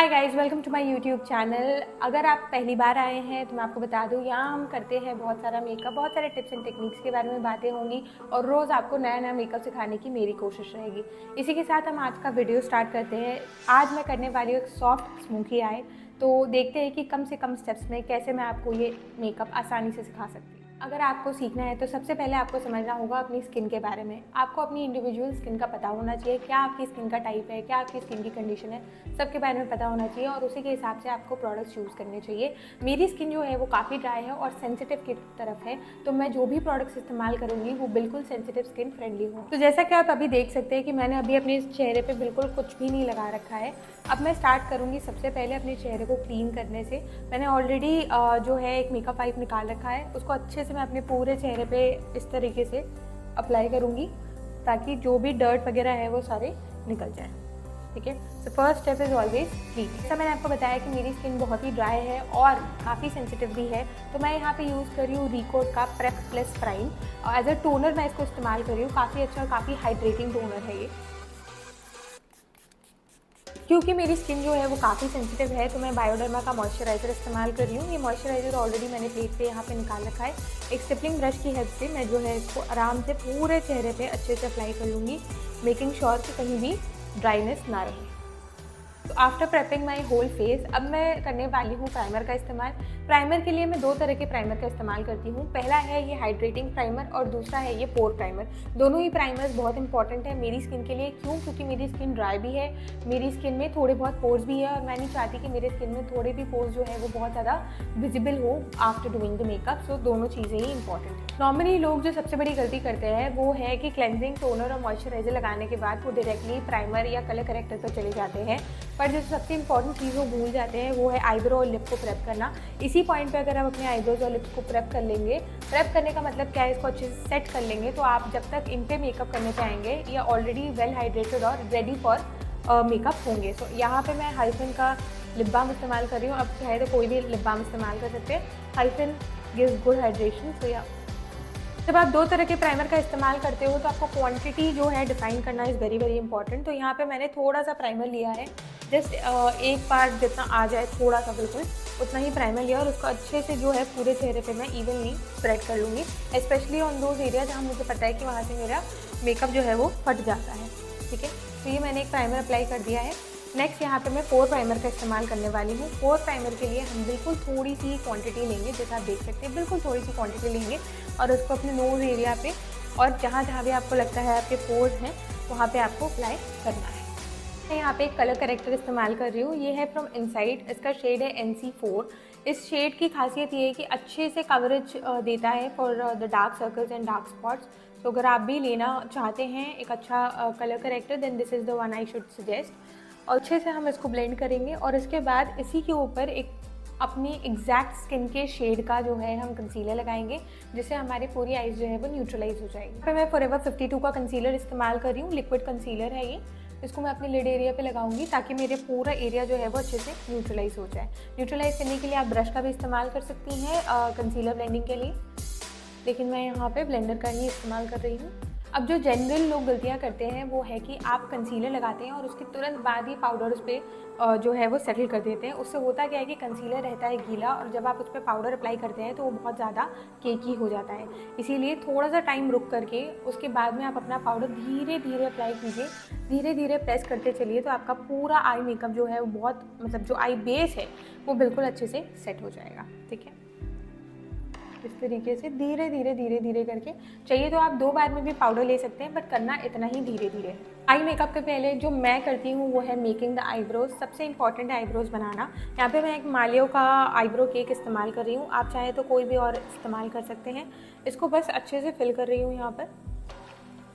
Hi guys, welcome to my YouTube channel. अगर आप पहली बार आए हैं तो मैं आपको बता दूं, यहाँ हम करते हैं बहुत सारा मेकअप, बहुत सारे टिप्स एंड टेक्निक्स के बारे में बातें होंगी और रोज़ आपको नया नया मेकअप सिखाने की मेरी कोशिश रहेगी। इसी के साथ हम आज का वीडियो स्टार्ट करते हैं। आज मैं करने वाली हूँ एक सॉफ्ट स्मोकी आई। तो देखते हैं कि कम से कम स्टेप्स में कैसे मैं आपको ये मेकअप आसानी से सिखा सकती हूँ। अगर आपको सीखना है तो सबसे पहले आपको समझना होगा अपनी स्किन के बारे में। आपको अपनी इंडिविजुअल स्किन का पता होना चाहिए, क्या आपकी स्किन का टाइप है, क्या आपकी स्किन की कंडीशन है, सबके बारे में पता होना चाहिए और उसी के हिसाब से आपको प्रोडक्ट्स यूज़ करने चाहिए। मेरी स्किन जो है वो काफ़ी ड्राई है और सेंसिटिव की तरफ है, तो मैं जो भी प्रोडक्ट्स इस्तेमाल करूँगी वो बिल्कुल सेंसिटिव स्किन फ्रेंडली हो। तो जैसा कि आप अभी देख सकते हैं कि मैंने अभी अपने चेहरे पर बिल्कुल कुछ भी नहीं लगा रखा है। अब मैं स्टार्ट करूँगी सबसे पहले अपने चेहरे को क्लीन करने से। मैंने ऑलरेडी जो है एक मेकअप वाइप निकाल रखा है, उसको अच्छे से मैं अपने पूरे चेहरे पे इस तरीके से अप्लाई करूँगी ताकि जो भी डर्ट वगैरह है वो सारे निकल जाए। ठीक है, so first step is always cleaning. जैसा मैंने आपको बताया कि मेरी स्किन बहुत ही ड्राई है और काफ़ी सेंसिटिव भी है, तो मैं यहाँ पे यूज़ कर रही हूँ रिकोड का prep plus prime. As a toner मैं इसको इस्तेमाल कर रही हूँ। काफ़ी अच्छा, काफ़ी हाइड्रेटिंग टोनर है ये। क्योंकि मेरी स्किन जो है वो काफ़ी सेंसिटिव है, तो मैं बायोडर्मा का मॉइस्चराइज़र इस्तेमाल कर रही हूँ। ये मॉइस्चराइज़र ऑलरेडी मैंने प्लेट पे यहाँ पे निकाल रखा है। एक स्टिपलिंग ब्रश की हेल्प से मैं जो है इसको आराम से पूरे चेहरे पे अच्छे से अप्लाई कर लूँगी, मेकिंग श्योर कि कहीं भी ड्राइनेस ना रहे। तो after prepping my whole face, अब मैं करने वाली हूँ प्राइमर का इस्तेमाल। प्राइमर के लिए मैं दो तरह के प्राइमर का इस्तेमाल करती हूँ। पहला है ये हाइड्रेटिंग प्राइमर और दूसरा है ये पोर प्राइमर। दोनों ही प्राइमर्स बहुत इंपॉर्टेंट है मेरी स्किन के लिए। क्यों? क्योंकि मेरी स्किन ड्राई भी है, मेरी स्किन में थोड़े बहुत पोर्स भी है और मैं नहीं चाहती कि मेरे स्किन में थोड़े भी पोर्स जो है वो बहुत ज़्यादा विजिबल हो आफ्टर डूइंग द मेकअप। सो दोनों चीज़ें ही इंपॉर्टेंट है। नॉर्मली लोग जो सबसे बड़ी गलती करते हैं वो है कि क्लेंजिंग टोनर और मॉइस्चराइजर लगाने के बाद वो डायरेक्टली प्राइमर या कलर करेक्टर पर चले जाते हैं, पर जो सबसे इंपॉर्टेंट चीज़ वो भूल जाते हैं वो है आईब्रो और लिप को प्रेप करना। इसी पॉइंट पे अगर आप अपने आईब्रोज और लिप्स को प्रेप कर लेंगे, प्रेप करने का मतलब क्या है, इसको अच्छे से सेट कर लेंगे, तो आप जब तक इन पे मेकअप करने पे आएंगे ये ऑलरेडी वेल हाइड्रेटेड और रेडी फॉर मेकअप होंगे। सो यहाँ पे मैं हाइफन का लिप बाम इस्तेमाल कर रही हूँ। अब चाहे तो कोई भी लिप बाम इस्तेमाल कर सकते हैं। Hyphen gives good hydration. So या जब आप दो तरह के प्राइमर का इस्तेमाल करते हो तो आपको क्वांटिटी जो है डिफाइन करना इज़ वेरी वेरी इंपॉर्टेंट। तो यहाँ पे मैंने थोड़ा सा प्राइमर लिया है, जस्ट एक पार्ट जितना आ जाए थोड़ा सा, बिल्कुल उतना ही प्राइमर लिया और उसको अच्छे से जो है पूरे चेहरे पे मैं इवनली स्प्रेड कर लूँगी, स्पेशली ऑन दोज एरिया जहाँ मुझे पता है कि वहाँ से मेरा मेकअप जो है वो फट जाता है। ठीक है, तो ये मैंने एक प्राइमर अप्लाई कर दिया है। नेक्स्ट यहाँ पे मैं पोर प्राइमर का इस्तेमाल करने वाली हूँ। पोर प्राइमर के लिए हम बिल्कुल थोड़ी सी क्वांटिटी लेंगे, जैसा आप देख सकते हैं बिल्कुल थोड़ी सी क्वांटिटी लेंगे और उसको अपने नोज एरिया पे और जहाँ जहाँ भी आपको लगता है आपके पोर्स हैं वहाँ पे आपको अप्लाई करना है। मैं यहाँ पे एक कलर करेक्टर इस्तेमाल कर रही हूँ। ये है फ्रॉम इनसाइड, इसका शेड है NC4। इस शेड की खासियत ये है कि अच्छे से कवरेज देता है for the dark circles and dark spots. तो अगर आप भी लेना चाहते हैं एक अच्छा colour corrector, then this is the one I should suggest. और अच्छे से हम इसको ब्लेंड करेंगे और इसके बाद इसी के ऊपर एक अपनी एग्जैक्ट स्किन के शेड का जो है हम कंसीलर लगाएंगे, जिससे हमारी पूरी आईज जो है वो न्यूट्रलाइज हो जाएगी। फिर मैं फॉरएवर 52 का कंसीलर इस्तेमाल कर रही हूँ। लिक्विड कंसीलर है ये। इसको मैं अपने लिड एरिया पे लगाऊंगी ताकि मेरे पूरा एरिया जो है वो अच्छे से न्यूट्रलाइज हो जाए। न्यूट्रलाइज करने के लिए आप ब्रश का भी इस्तेमाल कर सकती हैं कंसीलर ब्लेंडिंग के लिए, लेकिन मैं यहाँ पे ब्लेंडर का ही इस्तेमाल कर रही हूँ। अब जो जनरल लोग गलतियाँ करते हैं वो है कि आप कंसीलर लगाते हैं और उसके तुरंत बाद ही पाउडर उस पर जो है वो सेटल कर देते हैं। उससे होता क्या है कि कंसीलर रहता है गीला और जब आप उस पर पाउडर अप्लाई करते हैं तो वो बहुत ज़्यादा केकी हो जाता है। इसीलिए थोड़ा सा टाइम रुक करके उसके बाद में आप अपना पाउडर धीरे धीरे अप्लाई कीजिए, धीरे धीरे प्रेस करते चलिए, तो आपका पूरा आई मेकअप जो है वो बहुत, मतलब जो आई बेस है वो बिल्कुल अच्छे से सेट हो जाएगा। ठीक है, इस तरीके से धीरे धीरे धीरे धीरे करके, चाहिए तो आप 2 बार में भी पाउडर ले सकते हैं, बट करना इतना ही धीरे धीरे है। आई मेकअप के पहले जो मैं करती हूँ वो है मेकिंग द आईब्रोज। सबसे इंपॉर्टेंट है आईब्रोज बनाना। यहाँ पे मैं एक मालियो का आईब्रो केक इस्तेमाल कर रही हूँ, आप चाहे तो कोई भी और इस्तेमाल कर सकते हैं। इसको बस अच्छे से फिल कर रही हूँ यहाँ पर।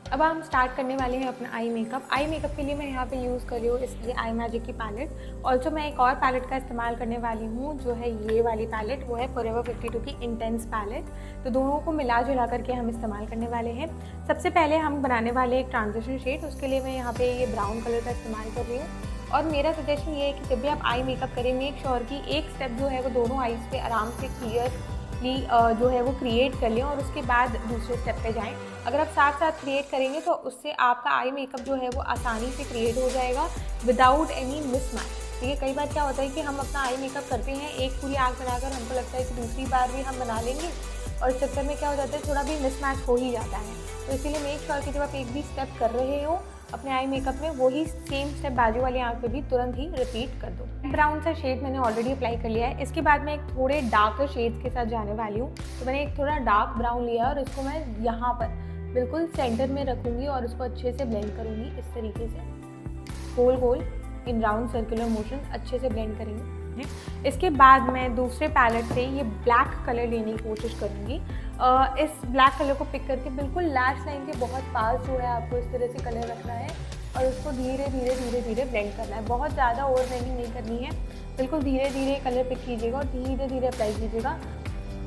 अब हम स्टार्ट करने वाले हैं अपना आई मेकअप। आई मेकअप के लिए मैं यहाँ पे यूज़ कर रही हूँ इसलिए आई मैजिक की पैलेट। ऑल्सो मैं एक और पैलेट का इस्तेमाल करने वाली हूँ, जो है ये वाली पैलेट, वो है फॉरएवर 52 की इंटेंस पैलेट। तो दोनों को मिला जुला करके हम इस्तेमाल करने वाले हैं। सबसे पहले हम बनाने वाले एक ट्रांजिशन शेड, उसके लिए मैं यहाँ पे ये ब्राउन कलर का इस्तेमाल कर रही हूँ। और मेरा सजेशन ये है कि जब भी आप आई मेकअप करें, मेक श्योर कि एक स्टेप जो है वो दोनों आईज पे आराम से क्लियरली जो है वो क्रिएट कर लें और उसके बाद दूसरे स्टेप पे जाएं। अगर आप साथ साथ क्रिएट करेंगे तो उससे आपका आई मेकअप जो है वो आसानी से क्रिएट हो जाएगा विदाउट एनी मिसमैच। ठीक है। कई बार क्या होता है कि हम अपना आई मेकअप करते हैं एक पूरी आँख बनाकर, हमको लगता है कि दूसरी बार भी हम बना लेंगे और इस चक्कर में क्या हो जाता है, थोड़ा भी मिसमैच हो ही जाता है। तो इसीलिए मेक श्योर कि जब आप एक भी स्टेप कर रहे हो अपने आई मेकअप में, वही सेम स्टेप बाजू वाली आँख पे भी तुरंत ही रिपीट कर दो। ब्राउन सा शेड मैंने ऑलरेडी अप्लाई कर लिया है। इसके बाद मैं एक थोड़े डार्कर शेड्स के साथ जाने वाली हूँ। तो मैंने एक थोड़ा डार्क ब्राउन लिया और इसको मैं यहाँ पर बिल्कुल सेंटर में रखूँगी और इसको अच्छे से ब्लेंड करूँगी। इस तरीके से गोल गोल इन राउंड सर्कुलर मोशन अच्छे से ब्लेंड करेंगे। इसके बाद मैं दूसरे पैलेट से ये ब्लैक कलर लेने की कोशिश करूँगी। इस ब्लैक कलर को पिक करके बिल्कुल लैश लाइन के बहुत पास जो है आपको इस तरह से कलर रखना है और उसको धीरे धीरे धीरे धीरे ब्लेंड करना है। बहुत ज़्यादा ओवर ब्लेंडिंग नहीं करनी है, बिल्कुल धीरे धीरे कलर पिक कीजिएगा और धीरे धीरे अप्लाई कीजिएगा।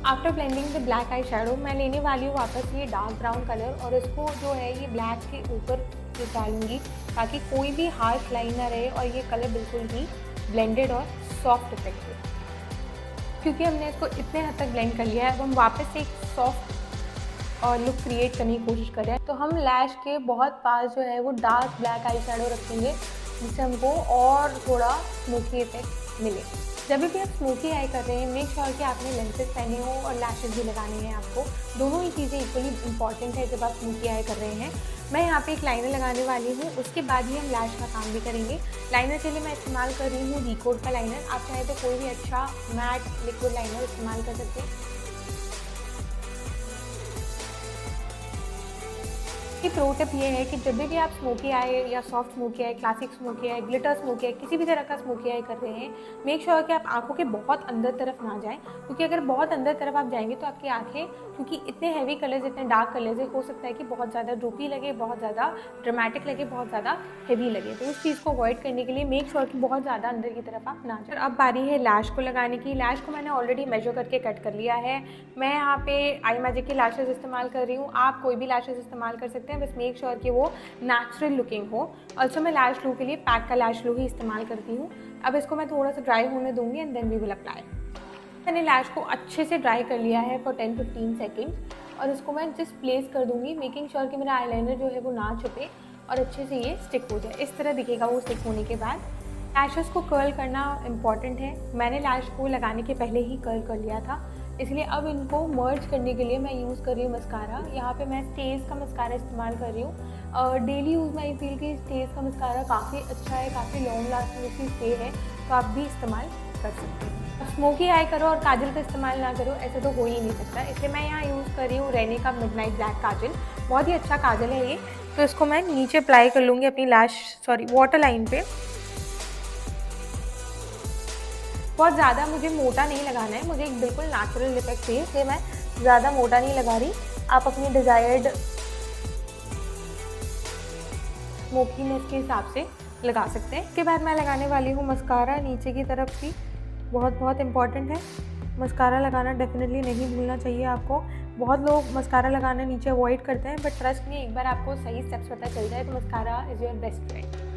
After blending the black eye shadow मैं लेने वाली हूँ वापस ये डार्क ब्राउन कलर और इसको जो है ये ब्लैक के ऊपर डालूंगी ताकि कोई भी हार्श लाइन ना रहे और ये कलर बिल्कुल ही ब्लेंडेड और सॉफ्ट इफेक्ट हो। क्योंकि हमने इसको इतने हद तक ब्लेंड कर लिया है, अब हम वापस से एक सॉफ्ट और लुक क्रिएट करने की कोशिश कर रहे हैं। तो हम लैश के बहुत पास जो है वो डार्क ब्लैक आई शेडो रखेंगे जिससे हमको और थोड़ा स्मोकी इफेक्ट मिले। जब भी आप स्मोकी आई कर रहे हैं मेक श्योर कि आपने लेंसेज पहने हो और लैशेज भी लगाने हैं आपको। दोनों ही चीज़ें इक्वली इंपॉर्टेंट है जब आप स्मोकी आई कर रहे हैं। मैं यहाँ पे एक लाइनर लगाने वाली हूँ, उसके बाद ही हम लैश का काम भी करेंगे। लाइनर के लिए मैं इस्तेमाल कर रही हूँ रिकोड का लाइनर। आप चाहे तो कोई भी अच्छा मैट लिक्विड लाइनर इस्तेमाल कर सकते हैं। की प्रो टिप ये है कि जब भी आप स्मोकी आई या सॉफ्ट स्मोकी आई, क्लासिक स्मोकी आई, ग्लिटर स्मोकी आई, किसी भी तरह का स्मोकी आई कर रहे हैं मेक श्योर कि आप आंखों के बहुत अंदर तरफ ना जाएं, क्योंकि अगर बहुत अंदर तरफ आप जाएंगे तो आपकी आंखें क्योंकि इतने हैवी कलर्स, इतने डार्क कलर्स है, हो सकता है कि बहुत ज़्यादा ड्रूपी लगे, बहुत ज़्यादा ड्रामेटिक लगे, बहुत ज़्यादा हैवी लगे। तो उस चीज़ को अवॉइड करने के लिए मेक श्योर कि बहुत ज़्यादा अंदर की तरफ आप ना जाए। अब बारी है लैश को लगाने की। लैश को मैंने ऑलरेडी मेजर करके कट कर लिया है। मैं यहाँ पे आई मैजिक की लैशेज इस्तेमाल कर रही हूँ, आप कोई भी लैशेज इस्तेमाल कर सकते हैं, बस मेक श्योर कि वो नेचुरल लुकिंग हो। ऑल्सो मैं लैश ग्लू के लिए पैक का लैश ग्लू ही इस्तेमाल करती हूँ। अब इसको मैं थोड़ा सा ड्राई होने दूंगी and then we will apply. मैंने लैश को अच्छे से ड्राई कर लिया है फॉर 10-15 सेकेंड और इसको मैं जस्ट प्लेस कर दूंगी, मेकिंग श्योर कि मेरा आईलाइनर जो है वो ना छुपे और अच्छे से ये स्टिक हो जाए। इस तरह दिखेगा वो स्टिक होने के बाद। लैशेस को कर्ल करना इम्पॉर्टेंट है। मैंने लैश को लगाने के पहले ही कर्ल कर लिया था, इसलिए अब इनको मर्ज करने के लिए मैं यूज़ कर रही हूँ मस्कारा। यहाँ पे मैं स्टेज का मस्कारा इस्तेमाल कर रही हूँ। डेली यूज़ में आई फील कि स्टेज का मस्कारा काफ़ी अच्छा है, काफ़ी लॉन्ग लास्टिंग उसकी स्टे है, तो आप भी इस्तेमाल कर सकते हैं। स्मोकी आई करो और काजल का इस्तेमाल ना करो ऐसे तो हो ही नहीं सकता, इसलिए मैं यहाँ यूज़ कर रही हूँ रेने का मिडनाइट ब्लैक काजल। बहुत ही अच्छा काजल है ये। तो इसको मैं नीचे अप्लाई कर लूँगी अपनी वाटर लाइन पे। बहुत ज़्यादा मुझे मोटा नहीं लगाना है, मुझे एक बिल्कुल नेचुरल इफेक्ट चाहिए, इसलिए मैं ज़्यादा मोटा नहीं लगा रही। आप अपनी डिज़ायर्ड स्मोकीनेस के हिसाब से लगा सकते हैं। इसके बाद मैं लगाने वाली हूँ मस्कारा नीचे की तरफ भी। बहुत इंपॉर्टेंट है, मस्कारा लगाना डेफिनेटली नहीं भूलना चाहिए आपको। बहुत लोग मस्कारा लगाना नीचे अवॉइड करते हैं, बट ट्रस्ट में एक बार आपको सही स्टेप्स पता चल जाए तो mascara is your best friend.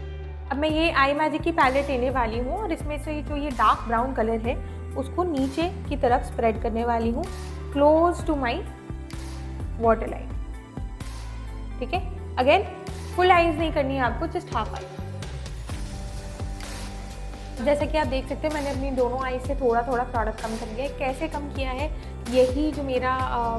अब मैं ये आई मैजिक की पैलेट लेने वाली हूँ और इसमें से जो ये डार्क ब्राउन कलर है उसको नीचे की तरफ स्प्रेड करने वाली हूँ close to my water line. ठीक है, अगेन फुल आईज नहीं करनी है आपको, जस्ट हाफ आई। जैसे कि आप देख सकते हैं मैंने अपनी दोनों आई से थोड़ा थोड़ा प्रोडक्ट कम कर लिया है। कैसे कम किया है, यही जो मेरा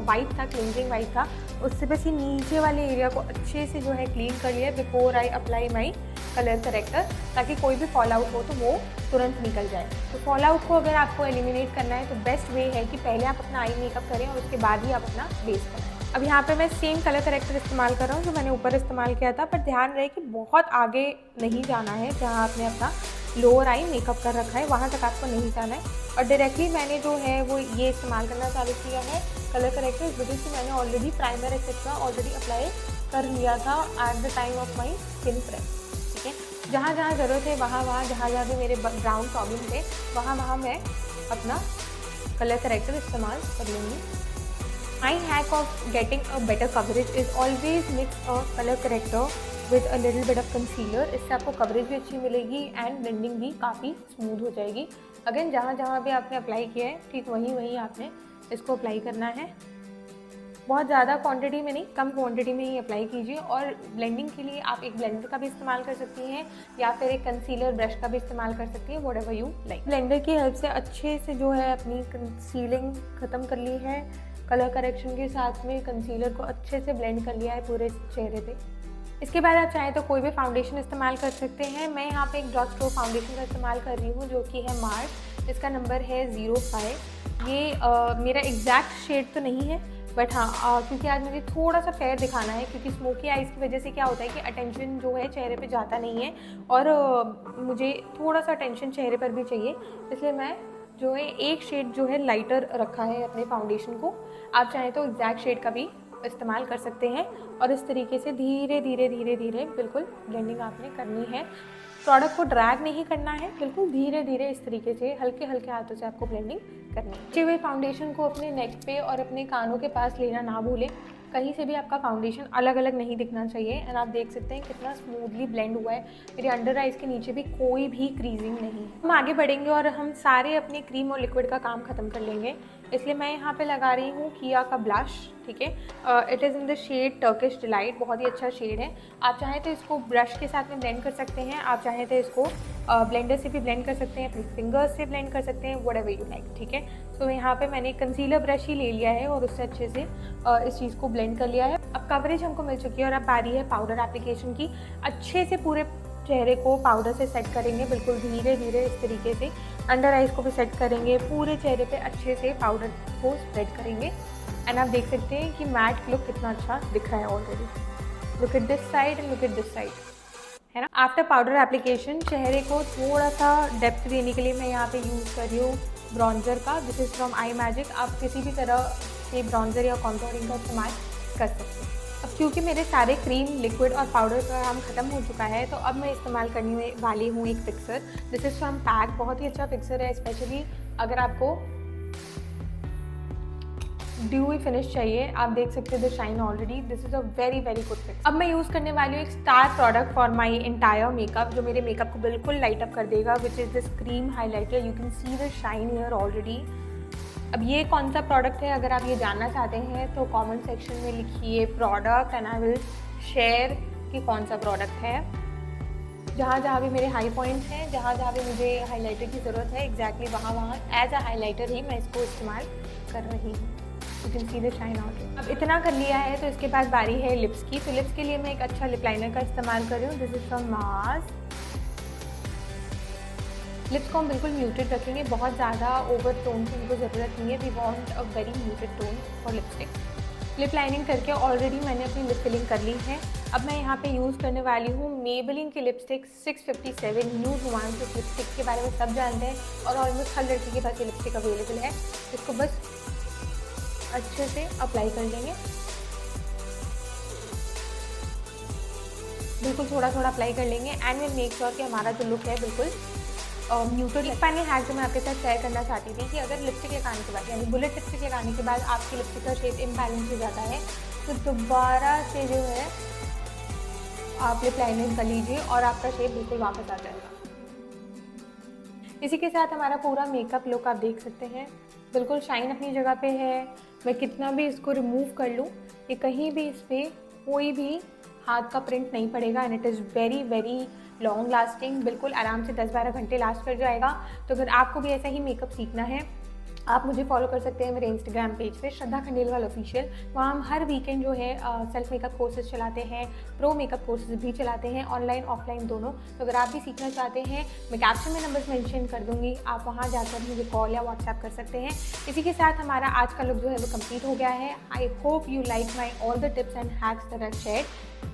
वाइट था, क्लिनजिंग वाइट था, उससे बस ये नीचे वाले एरिया को अच्छे से जो है क्लीन कर लिया before I apply my colour corrector, ताकि कोई भी फॉल आउट हो तो वो तुरंत निकल जाए। तो फॉल आउट को अगर आपको एलिमिनेट करना है तो बेस्ट वे है कि पहले आप अपना आई मेकअप करें और उसके बाद ही आप अपना बेस करें। अब यहाँ पे मैं सेम कलर करेक्टर इस्तेमाल कर रहा हूँ जो मैंने ऊपर इस्तेमाल किया था, पर ध्यान रहे कि बहुत आगे नहीं जाना है। जहाँ आपने अपना लोअर आई मेकअप कर रखा है वहाँ तक आपको नहीं जाना है। और डायरेक्टली मैंने जो है वो ये इस्तेमाल करना चालू किया है कलर करेक्टर, इस वजह से मैंने already primer etcetera already apply कर लिया था at the time of my skin prep. ठीक है, जहाँ जहाँ ज़रूरत है वहाँ जहाँ भी मेरे ब्राउन प्रॉब्लम थे वहाँ मैं अपना कलर करेक्टर इस्तेमाल कर लूँगी। My hack of getting a better coverage is always mix a color corrector with a little bit of concealer। इससे आपको कवरेज भी अच्छी मिलेगी एंड ब्लेंडिंग भी काफ़ी स्मूथ हो जाएगी। अगेन जहाँ भी आपने अप्लाई किया है ठीक वहीं आपने इसको अप्लाई करना है। बहुत ज़्यादा क्वांटिटी में नहीं, कम क्वांटिटी में ही अप्लाई कीजिए। और ब्लेंडिंग के लिए आप एक ब्लेंडर का भी इस्तेमाल कर सकती हैं या फिर एक कंसीलर ब्रश का भी इस्तेमाल कर सकती हैं, व्हाटएवर यू लाइक। ब्लेंडर की हेल्प से अच्छे से जो है अपनी कंसीलिंग ख़त्म कर ली है। कलर करेक्शन के साथ में कंसीलर को अच्छे से ब्लेंड कर लिया है पूरे चेहरे पे। इसके बाद आप चाहें तो कोई भी फाउंडेशन इस्तेमाल कर सकते हैं। मैं यहाँ पे एक डॉट स्टोर फाउंडेशन का इस्तेमाल कर रही हूँ जो कि है मार्स। इसका नंबर है 05। ये मेरा एग्जैक्ट शेड तो नहीं है, बट हाँ क्योंकि आज मुझे थोड़ा सा फेयर दिखाना है, क्योंकि स्मोकी आइज़ की वजह से क्या होता है कि अटेंशन जो है चेहरे पे जाता नहीं है, और मुझे थोड़ा सा अटेंशन चेहरे पर भी चाहिए, इसलिए मैं जो है एक शेड जो है लाइटर रखा है अपने फाउंडेशन को। आप चाहें तो एग्जैक्ट शेड का भी इस्तेमाल कर सकते हैं। और इस तरीके से धीरे धीरे धीरे धीरे बिल्कुल ब्लेंडिंग आपने करनी है। प्रोडक्ट को ड्रैग नहीं करना है, बिल्कुल धीरे धीरे इस तरीके से हल्के हल्के हाथों से आपको ब्लेंडिंग करनी है। बचे हुए फाउंडेशन को अपने नेक पे और अपने कानों के पास लेना ना भूलें। कहीं से भी आपका फाउंडेशन अलग अलग नहीं दिखना चाहिए। एंड आप देख सकते हैं कितना स्मूथली ब्लेंड हुआ है। मेरे अंडर आइज़ के नीचे भी कोई भी क्रीजिंग नहीं है। हम आगे बढ़ेंगे और हम सारे अपने क्रीम और लिक्विड का काम ख़त्म कर लेंगे। इसलिए मैं यहाँ पे लगा रही हूँ किया का ब्लश, ठीक है। It is in the shade Turkish delight, बहुत ही अच्छा शेड है। आप चाहें तो इसको ब्रश के साथ में ब्लेंड कर सकते हैं, आप चाहें तो इसको ब्लेंडर से भी ब्लेंड कर सकते हैं, अपनी फिंगर्स से ब्लेंड कर सकते हैं, व्हाटएवर यू लाइक, ठीक है। तो यहाँ पे मैंने कंसीलर ब्रश ही ले लिया है और उससे अच्छे से इस चीज़ को ब्लेंड कर लिया है। अब कवरेज हमको मिल चुकी है और अब बारी है पाउडर एप्लीकेशन की। अच्छे से पूरे चेहरे को पाउडर से सेट करेंगे, बिल्कुल धीरे धीरे इस तरीके से। अंडर आइज़ को भी सेट करेंगे, पूरे चेहरे पे अच्छे से पाउडर को स्प्रेड करेंगे। एंड आप देख सकते हैं कि मैट लुक कितना अच्छा दिख रहा है already. Look at this side and look at this side, है ना। आफ्टर पाउडर एप्लीकेशन चेहरे को थोड़ा सा डेप्थ देने के लिए मैं यहाँ पे यूज़ कर रही हूँ ब्रॉन्जर का। This is from I magic. आप किसी भी तरह से ब्रॉन्जर या कॉन्टोरिंग का इस्तेमाल कर सकते हैं। अब क्योंकि मेरे सारे क्रीम, लिक्विड और पाउडर का काम ख़त्म हो चुका है, तो अब मैं इस्तेमाल करने वाली हूँ एक fixer. This is from pack. बहुत ही अच्छा फिक्सर है, स्पेशली अगर आपको ड्यूई फिनिश चाहिए। आप देख सकते हो the shine already. This is a very very good fix. अब मैं यूज़ करने वाली हूँ एक star product for my entire makeup, जो मेरे मेकअप को बिल्कुल लाइट अप कर देगा, which is this cream highlighter. You can see the shine here already. अब ये कौन सा प्रोडक्ट है, अगर आप ये जानना चाहते हैं तो कमेंट सेक्शन में लिखिए product and I will share कि कौन सा प्रोडक्ट है। जहाँ जहाँ भी मेरे हाई पॉइंट्स हैं, जहाँ जहाँ भी मुझे हाइलाइटर की ज़रूरत है, एग्जैक्टली वहाँ एज अ हाइलाइटर ही मैं इसको इस्तेमाल कर रही हूँ। You can see the shine out. अब इतना कर लिया है तो इसके बाद बारी है लिप्स की। तो लिप्स के लिए मैं एक अच्छा लिप लाइनर का इस्तेमाल कर रही हूँ। This is from Mars. Lips को हम बिल्कुल म्यूटेड रखेंगे, बहुत ज़्यादा ओवर टोन की उनको ज़रूरत नहीं है। We want a very muted tone for lipstick. Lip lining करके ऑलरेडी मैंने अपनी लिप फिलिंग कर ली है। अब मैं यहाँ पे यूज़ करने वाली हूँ मेबेलिन की लिपस्टिक 657 न्यू नुआंस। इस लिपस्टिक के बारे में सब जानते हैं और ऑलमोस्ट हर लड़की के पास ये लिपस्टिक अवेलेबल है। इसको बस अच्छे से अप्लाई कर लेंगे, बिल्कुल थोड़ा थोड़ा अप्लाई कर लेंगे। एंड वी मेक श्योर कि हमारा जो लुक है बिल्कुल म्यूटेड। एक फाइनल हैक जो मैं आपके साथ शेयर करना चाहती थी कि अगर लिपस्टिक लगाने के बाद, यानी बुलेट लिपस्टिक लगाने के बाद आपकी लिपस्टिक का शेप इम्बैलेंस हो जाता है, तो दोबारा से जो है आप लिप लाइनर कर लीजिए और आपका शेप बिल्कुल वापस आ जाएगा। इसी के साथ हमारा पूरा मेकअप लुक आप देख सकते हैं, बिल्कुल शाइन अपनी जगह पे है। मैं कितना भी इसको रिमूव कर लूँ, ये कहीं भी इस पर कोई भी हाथ का प्रिंट नहीं पड़ेगा। And it is very very long lasting, बिल्कुल आराम से 10-12 घंटे लास्ट कर जाएगा। तो अगर आपको भी ऐसा ही मेकअप सीखना है, आप मुझे फॉलो कर सकते हैं मेरे इंस्टाग्राम पेज पे श्रद्धा खंडेलवाल ऑफिशियल। वहाँ हम हर वीकेंड जो है सेल्फ मेकअप कोर्सेज चलाते हैं, प्रो मेकअप कोर्सेज भी चलाते हैं, ऑनलाइन ऑफलाइन दोनों। तो अगर आप भी सीखना चाहते हैं, मैं कैप्शन में नंबर्स मेंशन कर दूँगी, आप वहाँ जाकर मुझे कॉल या व्हाट्सएप कर सकते हैं। इसी के साथ हमारा आज का लुक जो है वो कंप्लीट हो गया है। I hope you like my all the tips and hacks that I shared.